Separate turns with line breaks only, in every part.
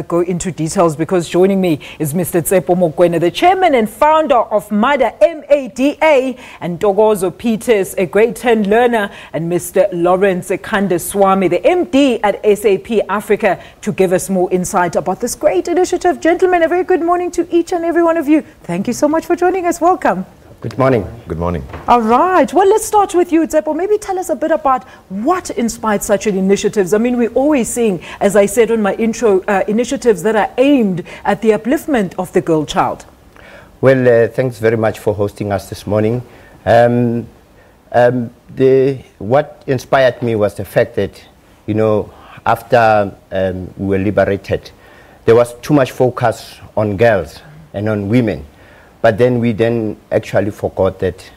go into details because joining me is Mr. Tsepo Mokoena, the chairman and founder of MADA, MADA, and Ntokozo Peters, a grade 10 learner, and Mr. Lawrence Kandeswamy, the MD at SAP Africa, to give us more insight about this great initiative. Gentlemen, a very good morning to each and every one of you. Thank you so much for joining us. Welcome.
Good morning.
Good morning.
All right. Well, let's start with you, Tsepo. Maybe tell us a bit about what inspired such an initiatives. I mean, we're always seeing, as I said on my intro, initiatives that are aimed at the upliftment of the girl child.
Well, thanks very much for hosting us this morning. What inspired me was the fact that, you know, after we were liberated, there was too much focus on girls and on women. But then we actually forgot that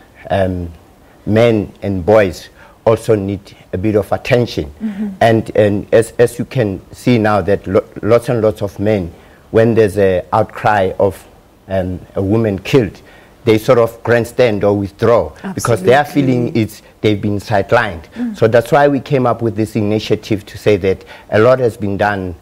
men and boys also need a bit of attention. Mm-hmm. And as you can see now that lots and lots of men, when there's an outcry of a woman killed, they sort of grandstand or withdraw. Absolutely. Because their feeling is they've been sidelined. Mm. So that's why we came up with this initiative to say that a lot has been done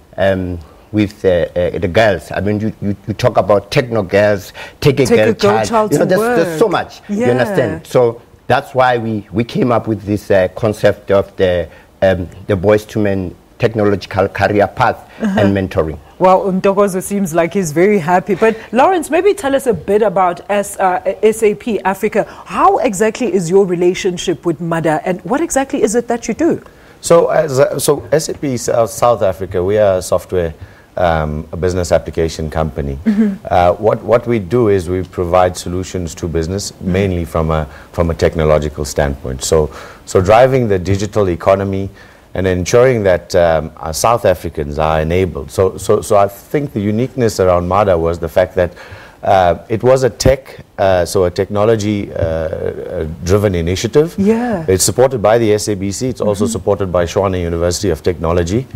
with the girls. I mean, you talk about techno girls, take a girl child. You know, there's so much. Yeah. You understand? So that's why we came up with this concept of the Boys2Men technological career path and mentoring.
Well, Ntokozo seems like he's very happy. But Lawrence, maybe tell us a bit about SAP Africa. How exactly is your relationship with MADA, and what exactly is it that you do?
So SAP South Africa, we are a software a business application company. Mm-hmm. What we do is we provide solutions to business, mainly from a technological standpoint. So driving the digital economy and ensuring that our South Africans are enabled. So I think the uniqueness around MADA was the fact that it was a technology driven initiative. Yeah. It's supported by the SABC. It's also supported by Tshwane University of Technology.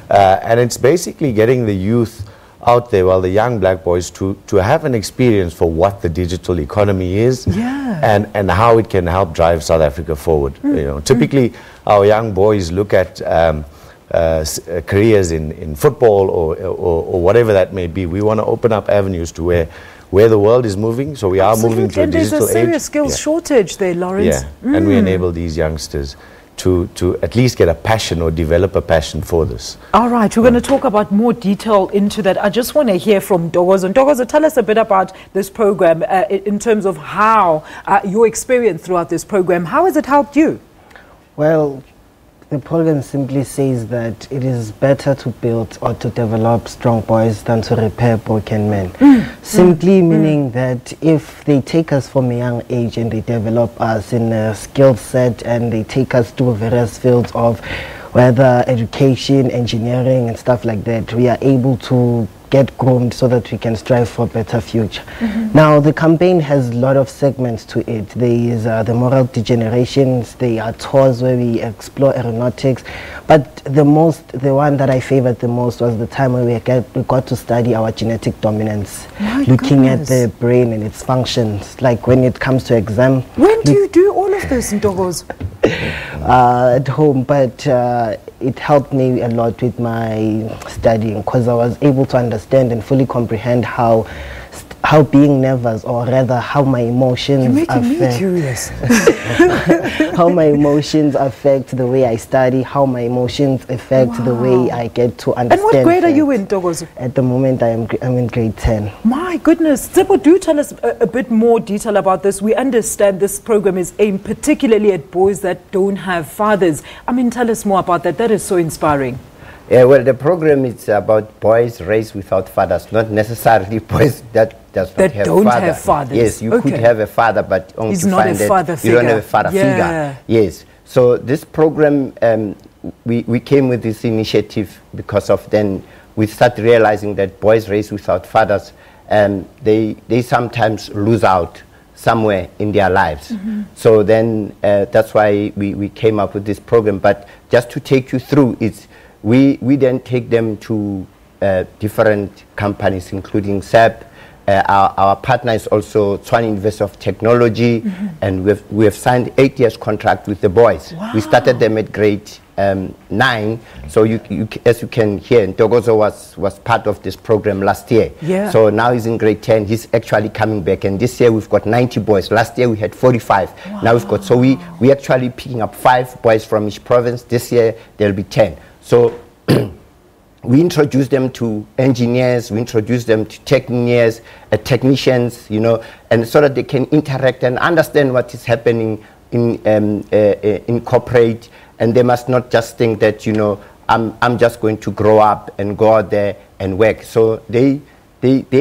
And it's basically getting the youth out there, well, the young black boys, to have an experience for what the digital economy is. Yeah. And how it can help drive South Africa forward. You know, typically our young boys look at careers in football or whatever that may be. We want to open up avenues to where the world is moving, so we are moving to a digital age.
There's a serious skills shortage there, Lawrence.
Yeah, and we enable these youngsters to at least get a passion or develop a passion for this.
All right, we're going to talk about more detail into that. I just want to hear from Ntokozo. Ntokozo, tell us a bit about this program in terms of how your experience throughout this program. How has it helped you?
Well, the program simply says that it is better to build or to develop strong boys than to repair broken men. Simply meaning that if they take us from a young age and they develop us in a skill set and they take us to various fields of whether education, engineering and stuff like that, we are able to get groomed so that we can strive for a better future. Now, the campaign has a lot of segments to it. There is the moral degenerations, there are tours where we explore aeronautics, but the one that I favored the most was the time when we got to study our genetic dominance, looking at the brain and its functions, like when it comes to exam.
When do you do all of this, Ntokozo?
At home, but it helped me a lot with my studying because I was able to understand and fully comprehend how being nervous, or rather how my emotions how my emotions affect the way I study, how my emotions affect the way I get to understand.
And what grade are you in, Ntokozo?
At the moment I'm in grade 10.
My goodness. Tsepo, do tell us a bit more detail about this. We understand this program is aimed particularly at boys that don't have fathers. I mean, tell us more about that. That is so inspiring.
Yeah, well, the program is about boys raised without fathers, not necessarily boys that don't have fathers. Yes, you could have a father, but only
he's
to
not
find
a father
that
figure.
You don't have a father figure. Yes. So this program, we came with this initiative because of then we started realizing that boys raised without fathers, they sometimes lose out somewhere in their lives. So then that's why we came up with this program. But just to take you through, we then take them to different companies, including SAP. Our partner is also Tshwane University of Technology, and we have signed 8 years contract with the boys. Wow. We started them at grade 9. So as you can hear, Ntokozo was part of this program last year.
Yeah.
So now he's in grade 10. He's actually coming back, and this year we've got 90 boys. Last year we had 45.
Wow.
Now we've got, so we actually picking up 5 boys from each province. This year there'll be 10. So we introduce them to engineers, we introduce them to technicians, you know, and so that they can interact and understand what is happening in corporate, and they must not just think that, you know, I'm just going to grow up and go out there and work. So they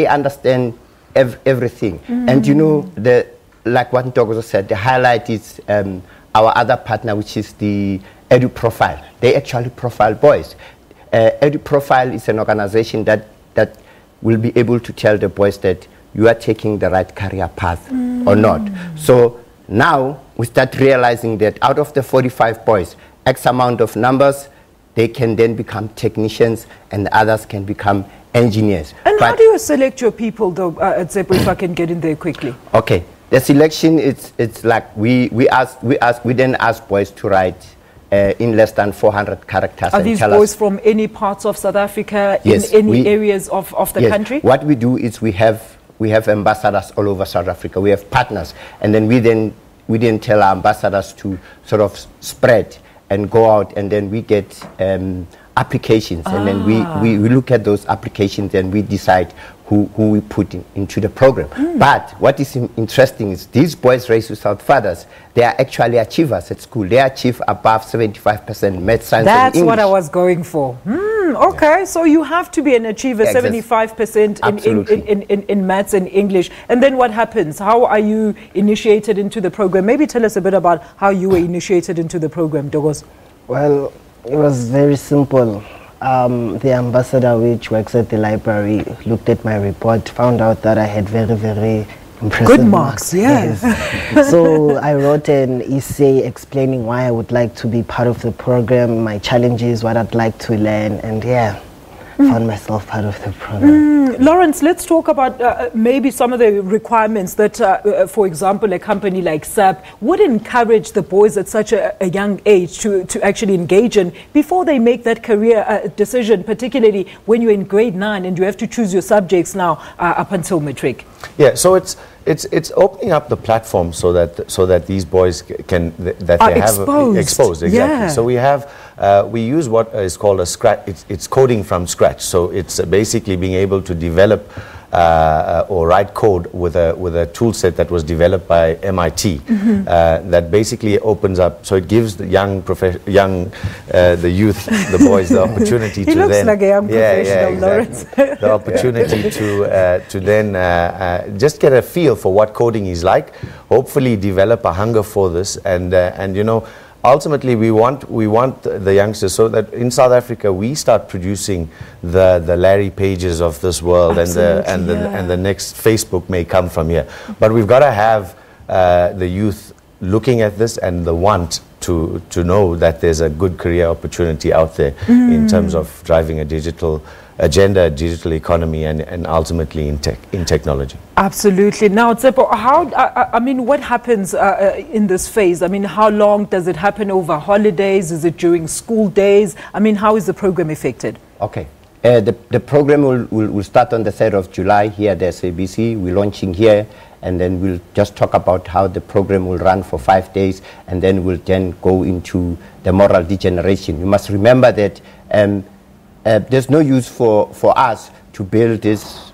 understand everything. And you know, like what Ntokozo said, the highlight is our other partner, which is the Edu Profile. They actually profile boys. Edu Profile is an organization that will be able to tell the boys that you are taking the right career path or not. So now we start realizing that out of the 45 boys, X amount of numbers, they can then become technicians and others can become engineers.
And how do you select your people, though, Tsepo, if I can get in there quickly?
Okay, the selection, it's like we then ask boys to write in less than 400 characters.
Are these boys from any parts of South Africa,
yes,
in any areas of the
yes,
country?
What we do is we have ambassadors all over South Africa. We have partners, and then we then tell our ambassadors to sort of spread and go out, and then we get applications, and then we look at those applications and we decide who we put into the program. But what is interesting is these boys raised without fathers, they are actually achievers at school. They achieve above 75% math, science,
That's
and English.
what I was going for. Okay, so you have to be an achiever,
Yeah,
75% in maths and English. And then what happens? How are you initiated into the program? Maybe tell us a bit about how you were initiated into the program, Dogos.
Well, it was very simple. The ambassador which works at the library looked at my report, found out that I had very, very impressive
good marks. Yeah.
Yes. So I wrote an essay explaining why I would like to be part of the program, my challenges, what I'd like to learn, and yeah, found myself part of the program.
Lawrence, let's talk about maybe some of the requirements that, for example, a company like SAP would encourage the boys at such a young age to actually engage in before they make that career decision, particularly when you're in grade 9 and you have to choose your subjects now up until matric.
Yeah, so it's opening up the platform so that these boys can exposed exactly.
Yeah.
So we use what is called a scratch. It's coding from scratch. So it's basically being able to develop or write code with a tool set that was developed by MIT that basically opens up. So it gives the the youth, the boys, the opportunity
he
to
looks
then
like a young professional,
exactly.
Lawrence.
The opportunity to then just get a feel for what coding is like. Hopefully, develop a hunger for this, and you know. Ultimately, we want the youngsters so that in South Africa we start producing the Larry Pages of this world.
Absolutely,
and the next Facebook may come from here. But we've got to have the youth looking at this and the want to know that there's a good career opportunity out there in terms of driving a digital agenda, digital economy, and ultimately in technology.
Absolutely. Now, Tsepo, I mean, what happens in this phase? I mean, how long does it happen? Over holidays? Is it during school days? I mean, how is the program affected?
Okay. The program will start on the 3rd of July here at the SABC. We're launching here, and then we'll just talk about how the program will run for 5 days, and then we'll then go into the moral degeneration. You must remember that there's no use for us to build this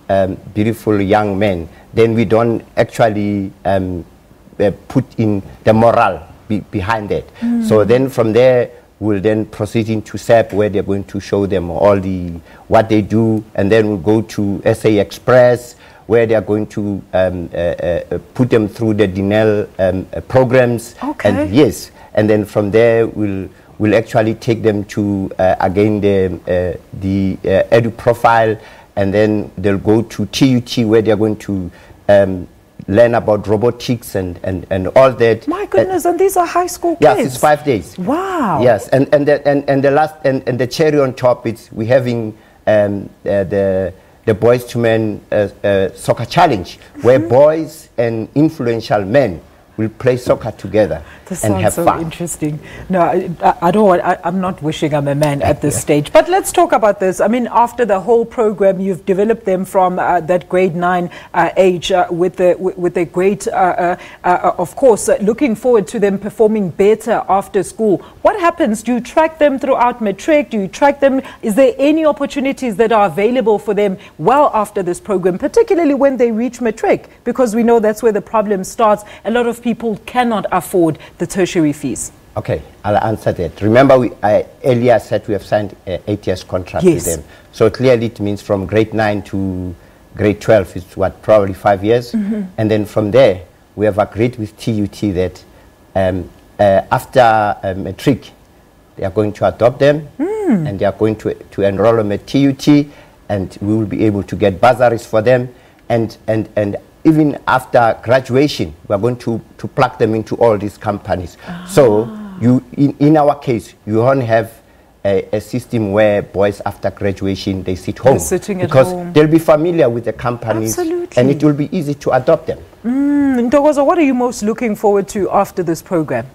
beautiful young men. Then we don't actually put in the morale behind it. So then from there, we'll then proceed into SAP, where they're going to show them all what they do, and then we'll go to SA Express, where they are going to put them through the Dinel programs.
Okay.
And yes, and then from there we'll actually take them to again the Edu Profile, and then they'll go to TUT, where they're going to learn about robotics and all that.
My goodness, and these are high school kids.
Yes, it's 5 days.
Wow.
Yes, and the last and the cherry on top is we're having the Boys2Men soccer challenge, where boys and influential men we'll play soccer together
This
and
sounds
have
so
fun.
interesting. No, I don't want, I'm not wishing I'm a man at this stage. But let's talk about this. I mean, after the whole program, you've developed them from that grade 9 age with a great, of course, looking forward to them performing better after school. What happens? Do you track them throughout matric? Do you track them? Is there any opportunities that are available for them well after this program, particularly when they reach matric? Because we know that's where the problem starts. A lot of people cannot afford the tertiary fees.
Okay, I'll answer that. Remember, I earlier said we have signed an 8 years contract with them. So clearly it means from grade 9 to grade 12 is what, probably 5 years. And then from there, we have agreed with TUT that after matric, they are going to adopt them and they are going to enroll them at TUT, and we will be able to get bursaries for them. And even after graduation, we are going to plug them into all these companies. So in our case, you don't have a system where boys after graduation, they sit home. Because they'll be familiar with the companies.
Absolutely.
And it will be easy to adopt them.
Ntokozo, what are you most looking forward to after this program?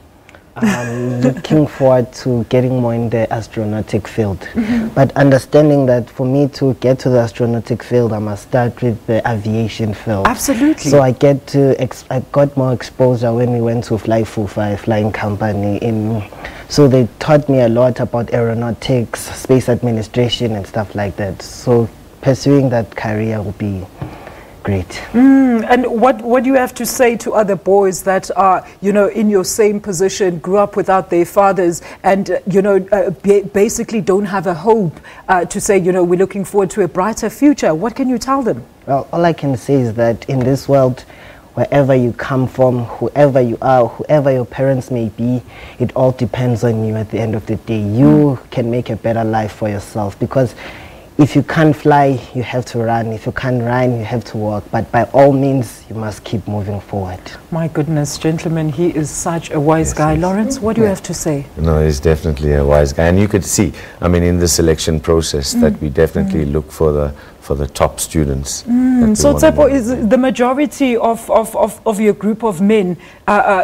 I'm looking forward to getting more in the astronautic field. But understanding that for me to get to the astronautic field, I must start with the aviation field.
Absolutely.
So I got more exposure when we went to Fly Fufa, a flying company. So they taught me a lot about aeronautics, space administration and stuff like that. So pursuing that career will be great.
And what do you have to say to other boys that are, you know, in your same position, grew up without their fathers and, you know, basically don't have a hope to say, you know, we're looking forward to a brighter future? What can you tell them?
Well, all I can say is that in this world, wherever you come from, whoever you are, whoever your parents may be, it all depends on you at the end of the day. You can make a better life for yourself, because if you can't fly, you have to run. If you can't run, you have to walk. But by all means, you must keep moving forward.
My goodness, gentlemen, he is such a wise guy. Lawrence, what do you have to say?
No, he's definitely a wise guy. And you could see, I mean, in the selection process that we definitely look for the top students.
So Tsepo, is the majority of your group of men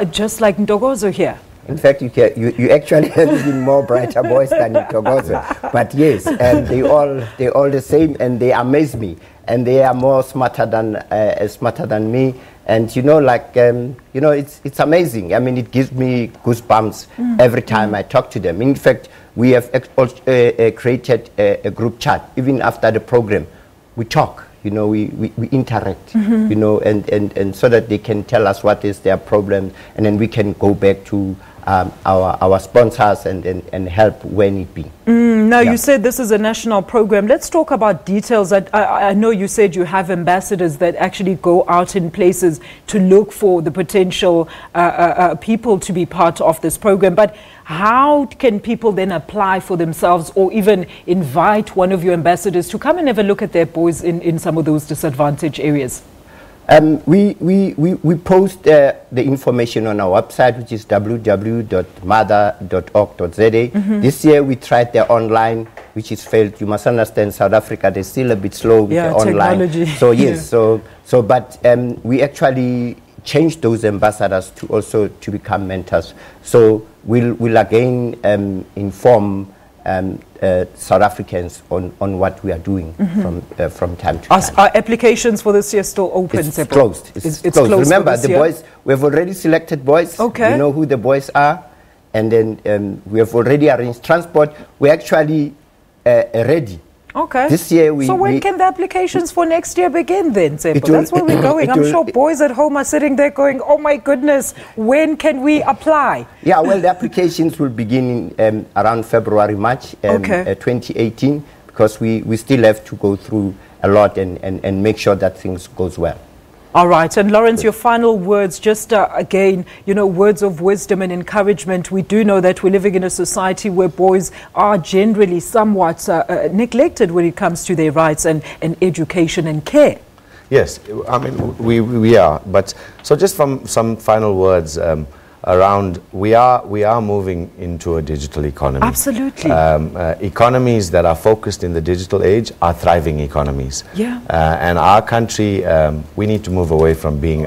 just like Ntokozo here?
In fact, you actually have even more brighter boys than Ntokozo. But yes, they're all the same, and they amaze me, and they are more smarter than me. And you know, like you know, it's amazing. I mean, it gives me goosebumps every time I talk to them. In fact, we have created a group chat. Even after the program, we talk. You know, we interact, you know, and so that they can tell us what is their problem, and then we can go back to our sponsors and help when it be.
Now, you said this is a national program. Let's talk about details. I know you said you have ambassadors that actually go out in places to look for the potential people to be part of this program. But how can people then apply for themselves, or even invite one of your ambassadors to come and have a look at their boys in some of those disadvantaged areas? We post the information on our website, which is www.mada.org.za. This year we tried the online, which is failed. You must understand, South Africa, they're still a bit slow with the online. Technology.
So yes, but we actually changed those ambassadors to also to become mentors. So we'll again inform South Africans on what we are doing from time to time.
Are applications for this year still open?
It's closed. It's closed. Remember, the boys, we have already selected boys.
Okay.
We know who the boys are. And then we have already arranged transport. We're actually ready.
Okay.
This year
so when can the applications for next year begin then, Tsepo? That's where we're going. I'm sure boys at home are sitting there going, oh my goodness, when can we apply?
Yeah, well, the applications will begin around February, March 2018, because we still have to go through a lot and make sure that things goes well.
All right. And Lawrence, your final words, just again, you know, words of wisdom and encouragement. We do know that we're living in a society where boys are generally somewhat neglected when it comes to their rights and education and care.
Yes, I mean, we are. But so just from some final words, around we are moving into a digital economy.
Absolutely.
Economies that are focused in the digital age are thriving economies.
Yeah.
And our country, we need to move away from being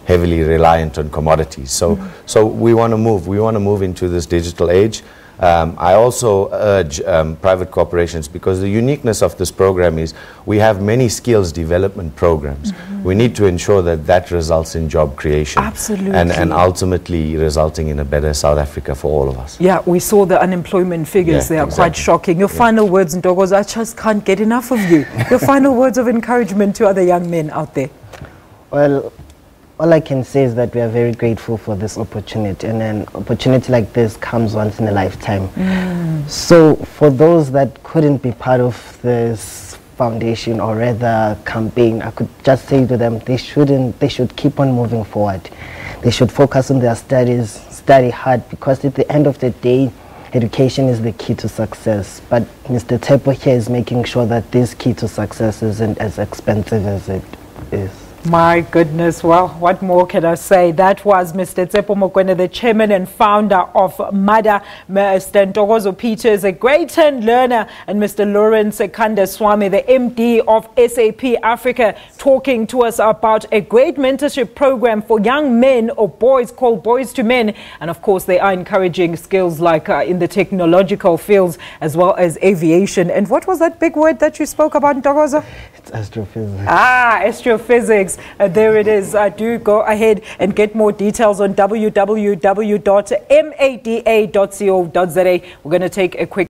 heavily reliant on commodities. So we want to move into this digital age. I also urge private corporations, because the uniqueness of this program is we have many skills development programs. We need to ensure that that results in job creation.
Absolutely.
And ultimately resulting in a better South Africa for all of us.
Yeah, we saw the unemployment figures. They are quite shocking. Your final words, Ntokozo, I just can't get enough of you. Your final words of encouragement to other young men out there.
Well, all I can say is that we are very grateful for this opportunity, and an opportunity like this comes once in a lifetime. So for those that couldn't be part of this foundation or rather campaign, I could just say to them they should keep on moving forward. They should focus on their studies, study hard, because at the end of the day, education is the key to success. But Mr. Tepo here is making sure that this key to success isn't as expensive as it is.
My goodness, well, what more can I say? That was Mr. Tsepo Mokoena, the chairman and founder of MADA, Mr. Ntokozo Peters, a great learner, and Mr. Lawrence Kandaswamy, the MD of SAP Africa, talking to us about a great mentorship program for young men or boys called Boys2Men. And of course, they are encouraging skills like in the technological fields as well as aviation. And what was that big word that you spoke about, Ntokozo?
It's astrophysics.
Astrophysics. There it is. Do go ahead and get more details on www.mada.co.za. We're going to take a quick